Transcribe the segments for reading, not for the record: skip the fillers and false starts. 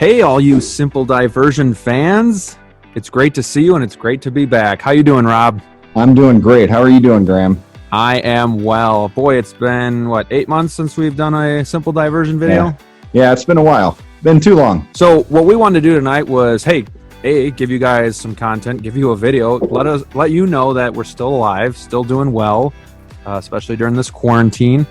Hey, all you Simple Diversion fans. It's great to see you, and it's great to be back. How you doing, Rob? I'm doing great. How are you doing, Graeme? I am well. Boy, it's been, 8 months since we've done a Simple Diversion video? Yeah, it's been a while. Been too long. So what we wanted to do tonight was, give you guys some content, give you a video, let you know that we're still alive, still doing well, especially during this quarantine.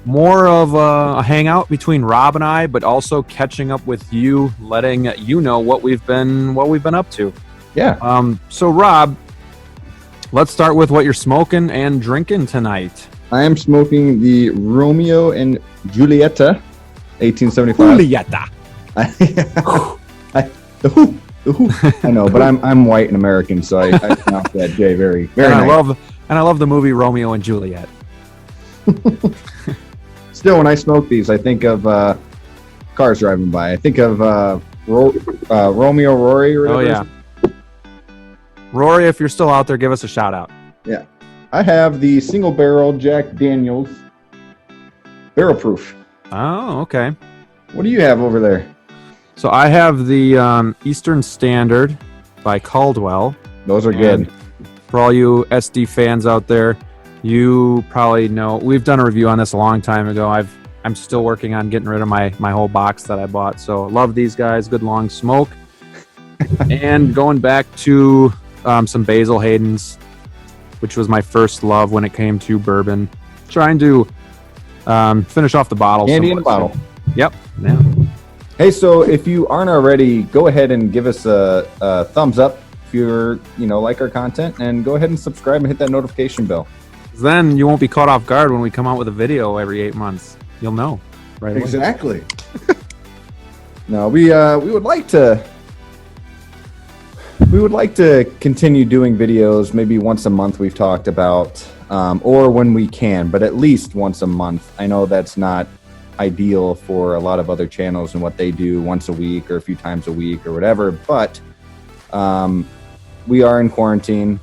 More of a hangout between Rob and I, but also catching up with you, letting you know what we've been up to. Yeah. So Rob, let's start with what you're smoking and drinking tonight. I am smoking the Romeo and Julieta, 1875. Julieta. I know, but I'm white and American, so I pronounce that J very, very nice. I love the movie Romeo and Juliet. Still, when I smoke these, I think of cars driving by. I think of Romeo Rory or whatever. Oh, yeah. Rory, if you're still out there, give us a shout out. Yeah. I have the single barrel Jack Daniels barrel proof. Oh, okay. What do you have over there? So I have the Eastern Standard by Caldwell. Those are good. For all you SD fans out there, you probably know we've done a review on this a long time ago. I'm still working on getting rid of my whole box that I bought. So love these guys. Good long smoke. And going back to some Basil Hayden's, which was my first love when it came to bourbon. Trying to finish off the bottle. Candy in a bottle. Yep. Yeah. Hey, so if you aren't already, go ahead and give us a thumbs up if you're, like our content, and go ahead and subscribe and hit that notification bell. Then you won't be caught off guard when we come out with a video every 8 months. You'll know right away. Exactly. No, we would like to continue doing videos maybe once a month. We've talked about, or when we can, but at least once a month. I know that's not ideal for a lot of other channels and what they do once a week or a few times a week or whatever, but we are in quarantine.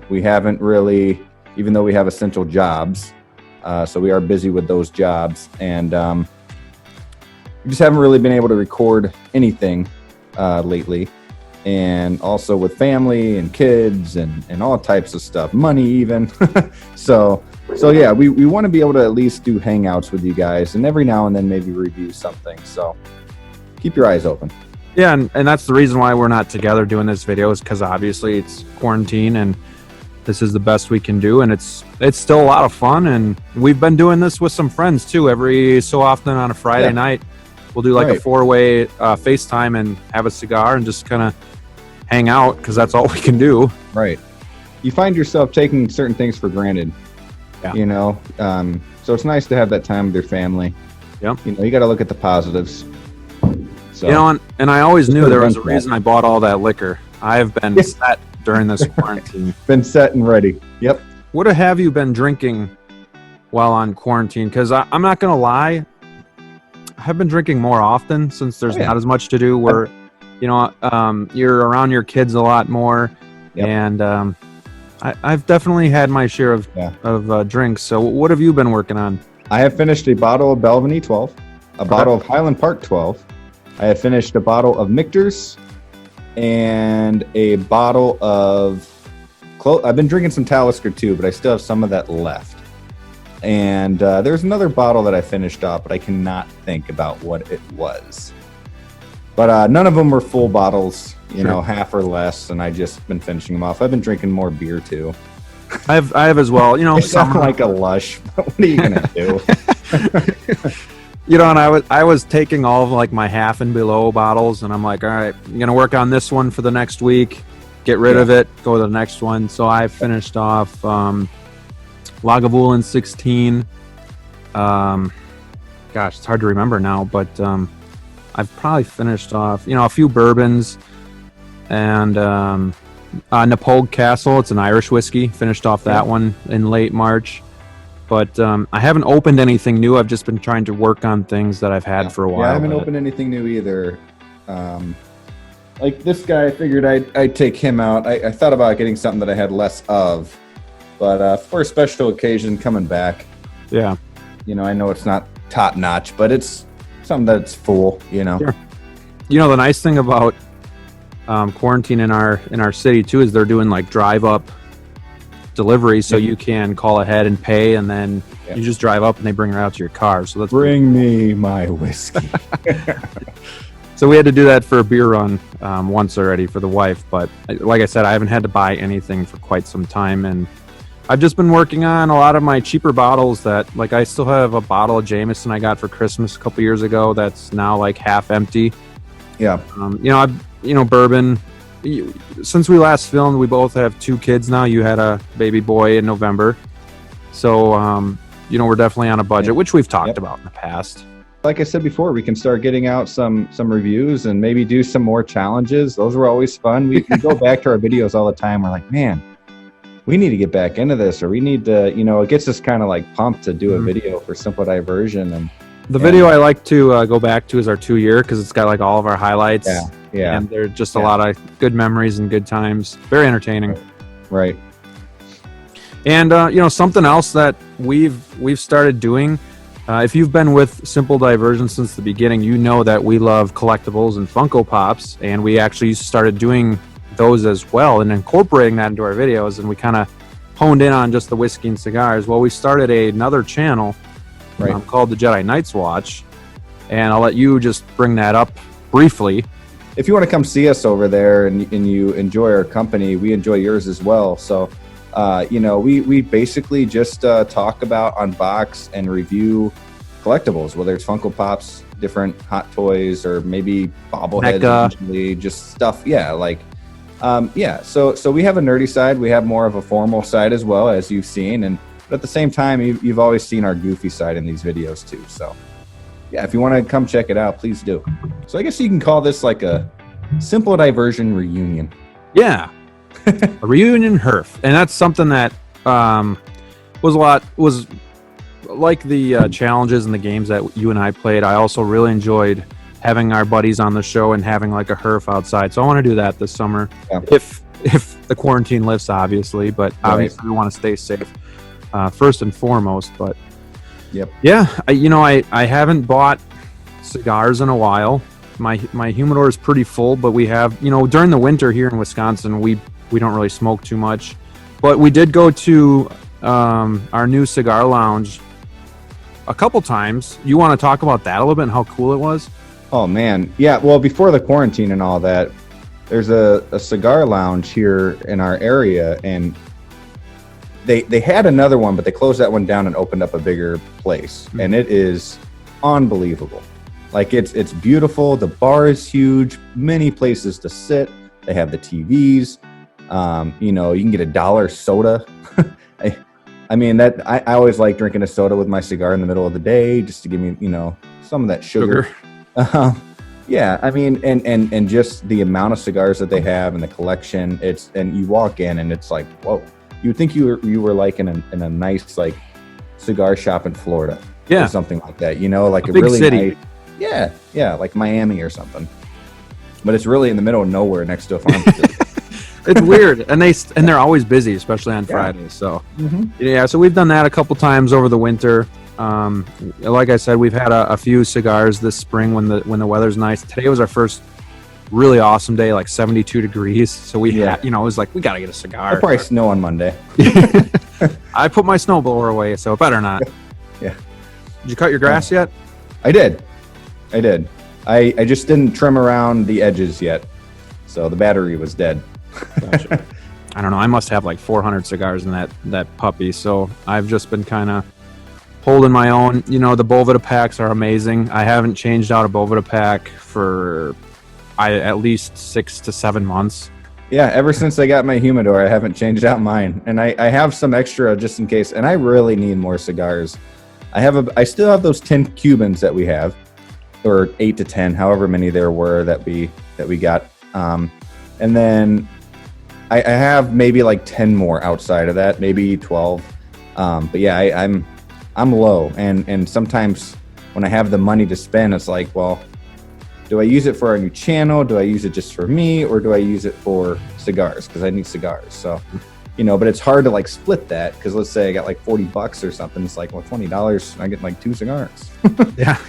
We haven't really, even though we have essential jobs, so we are busy with those jobs, and we just haven't really been able to record anything lately, and also with family and kids and all types of stuff, money even. so yeah, we want to be able to at least do hangouts with you guys, and every now and then maybe review something, so keep your eyes open. Yeah, and that's the reason why we're not together doing this video, is because obviously it's quarantine and this is the best we can do, and it's still a lot of fun, and we've been doing this with some friends too. Every so often on a Friday night, we'll do a 4-way FaceTime and have a cigar and just kind of hang out, because that's all we can do. Right. You find yourself taking certain things for granted. Yeah. So it's nice to have that time with your family. Yep. You got to look at the positives. So, and I always knew there was a reason I bought all that liquor. I've been set during this quarantine. Been set and ready. Yep. What have you been drinking while on quarantine? Because I'm not going to lie, I have been drinking more often since there's not as much to do. Where, you're around your kids a lot more. Yep. And I've definitely had my share of drinks. So what have you been working on? I have finished a bottle of Belvany 12, a bottle of Highland Park 12. I have finished a bottle of Michter's and a bottle of I've been drinking some Talisker too, but I still have some of that left. And there's another bottle that I finished off, but I cannot think about what it was. But none of them were full bottles, half or less, and I just been finishing them off. I've been drinking more beer too. I have as well. It's not like a lush. What are you gonna do? And I was taking all of my half and below bottles, and I'm like, all right, I'm gonna work on this one for the next week, get rid of it, go to the next one. So I finished off Lagavulin 16. Gosh, it's hard to remember now, but I've probably finished off, a few bourbons, and Napoleon Castle. It's an Irish whiskey. Finished off that one in late March. But I haven't opened anything new. I've just been trying to work on things that I've had for a while. Yeah, I haven't opened anything new either. Like this guy, I figured I'd take him out. I thought about getting something that I had less of. But for a special occasion coming back, I know it's not top notch, but it's something that's full, Sure. the nice thing about quarantine in our city too is they're doing like drive up delivery, so you can call ahead and pay, and then you just drive up and they bring it out to your car. So that's bring me my whiskey. So we had to do that for a beer run once already for the wife, but like I said, I haven't had to buy anything for quite some time, and I've just been working on a lot of my cheaper bottles that, like, I still have a bottle of Jameson I got for Christmas a couple years ago that's now like half empty. Yeah. Bourbon. Since we last filmed, we both have 2 kids now. You had a baby boy in November. So, we're definitely on a budget, which we've talked about in the past. Like I said before, we can start getting out some reviews and maybe do some more challenges. Those were always fun. We go back to our videos all the time. We're like, man, we need to get back into this, or we need to, it gets us kind of like pumped to do a video for Simple Diversion. And the video I like to go back to is our 2-year, because it's got like all of our highlights. Yeah. And they're just a lot of good memories and good times. Very entertaining. Right. And something else that we've started doing. If you've been with Simple Diversion since the beginning, you know that we love collectibles and Funko Pops, and we actually started doing those as well and incorporating that into our videos, and we kind of honed in on just the whiskey and cigars. Well, we started another channel called the Jedi Knights Watch, and I'll let you just bring that up briefly. If you want to come see us over there and you enjoy our company, we enjoy yours as well. So we basically just talk about, unbox, and review collectibles, whether it's Funko Pops, different hot toys, or maybe bobbleheads, eventually, just stuff. So we have a nerdy side. We have more of a formal side as well, as you've seen. But at the same time, you've always seen our goofy side in these videos too. So yeah, if you want to come check it out, please do. So I guess you can call this like a Simple Diversion reunion. Yeah. A reunion herf, and that's something that was like the challenges and the games that you and I played. I also really enjoyed having our buddies on the show and having like a herf outside. So I want to do that this summer, if the quarantine lifts, obviously. But obviously, we want to stay safe first and foremost. But I haven't bought cigars in a while. My humidor is pretty full, but we have, during the winter here in Wisconsin, we don't really smoke too much, but we did go to our new cigar lounge a couple times. You want to talk about that a little bit and how cool it was? Oh man, yeah. Well, before the quarantine and all that, there's a cigar lounge here in our area, and they had another one, but they closed that one down and opened up a bigger place, and it is unbelievable. Like it's beautiful. The bar is huge. Many places to sit. They have the TVs. You can get $1 soda. I always like drinking a soda with my cigar in the middle of the day, just to give me, some of that sugar. And just the amount of cigars that they have and the collection. And you walk in and it's like, whoa! You'd think you were like in a nice like cigar shop in Florida, or something like that. Like a big really city. Nice, like Miami or something. But it's really in the middle of nowhere, next to a farm facility. It's weird, and they're always busy, especially on Fridays. So so we've done that a couple times over the winter. Like I said, we've had a few cigars this spring when the weather's nice. Today was our first really awesome day, like 72 degrees. So we had, it was like, we got to get a cigar. It'll probably snow on Monday. I put my snowblower away, so it better not. Yeah. Did you cut your grass yet? I did. I just didn't trim around the edges yet. So the battery was dead. Gotcha. I don't know. I must have like 400 cigars in that puppy. So I've just been kind of holding my own. The Boveda packs are amazing. I haven't changed out a Boveda pack for at least 6 to 7 months. Yeah, ever since I got my humidor, I haven't changed out mine. And I have some extra just in case. And I really need more cigars. I still have those 10 Cubans that we have, or 8 to 10, however many there were that we got. And then I have maybe like 10 more outside of that, maybe 12. But yeah, I'm low, and sometimes when I have the money to spend, it's like, well, do I use it for a new channel? Do I use it just for me, or do I use it for cigars? Because I need cigars. So, but it's hard to like split that, because let's say I got like $40 or something. It's like, well, $20, I get like 2 cigars. Yeah.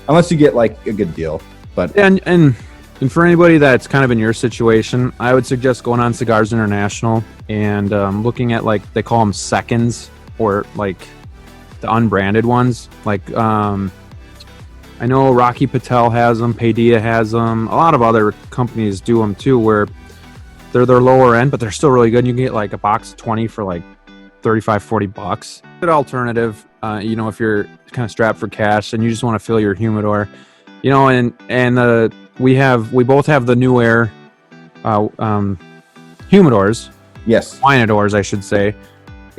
Unless you get like a good deal. But and And for anybody that's kind of in your situation, I would suggest going on Cigars International and looking at, like, they call them seconds, or like the unbranded ones. Like I know Rocky Patel has them, Paideia has them, a lot of other companies do them too, where they're their lower end, but they're still really good. And you can get like a box of 20 for like $35-40. Good alternative, if you're kind of strapped for cash and you just want to fill your humidor, and we both have the New Air humidors. Yes. Winadors, I should say.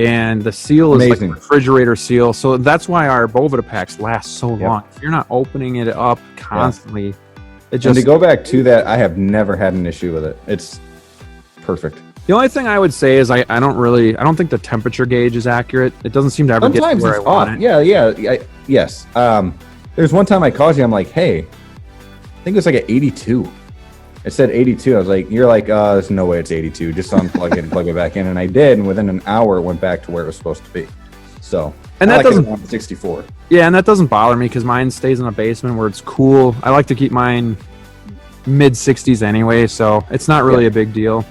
And the seal is amazing. like a refrigerator seal. So that's why our Bovida packs last so long. If you're not opening it up constantly, it just... And to go back to that, I have never had an issue with it. It's perfect. The only thing I would say is I don't think the temperature gauge is accurate. It doesn't seem to ever get to where I want it. Yes. There's one time I called you, I'm like, hey, I think it was like an 82. It said 82. I was like, you're like, there's no way it's 82. Just unplug it and plug it back in. And I did. And within an hour, it went back to where it was supposed to be. So, and that doesn't 64. Yeah, and that doesn't bother me because mine stays in a basement where it's cool. I like to keep mine mid 60s anyway, so it's not really a big deal.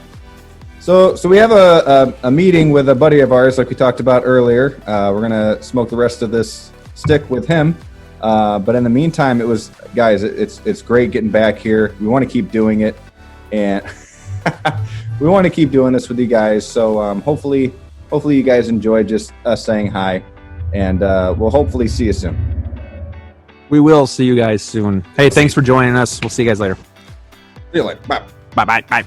So we have a meeting with a buddy of ours, like we talked about earlier. We're gonna smoke the rest of this stick with him. But in the meantime, it's great getting back here. We want to keep doing it, and we want to keep doing this with you guys. So hopefully you guys enjoy just us saying hi, and we'll hopefully see you soon. We will see you guys soon. Hey, thanks for joining us. We'll see you guys later. See you later. Bye. Bye.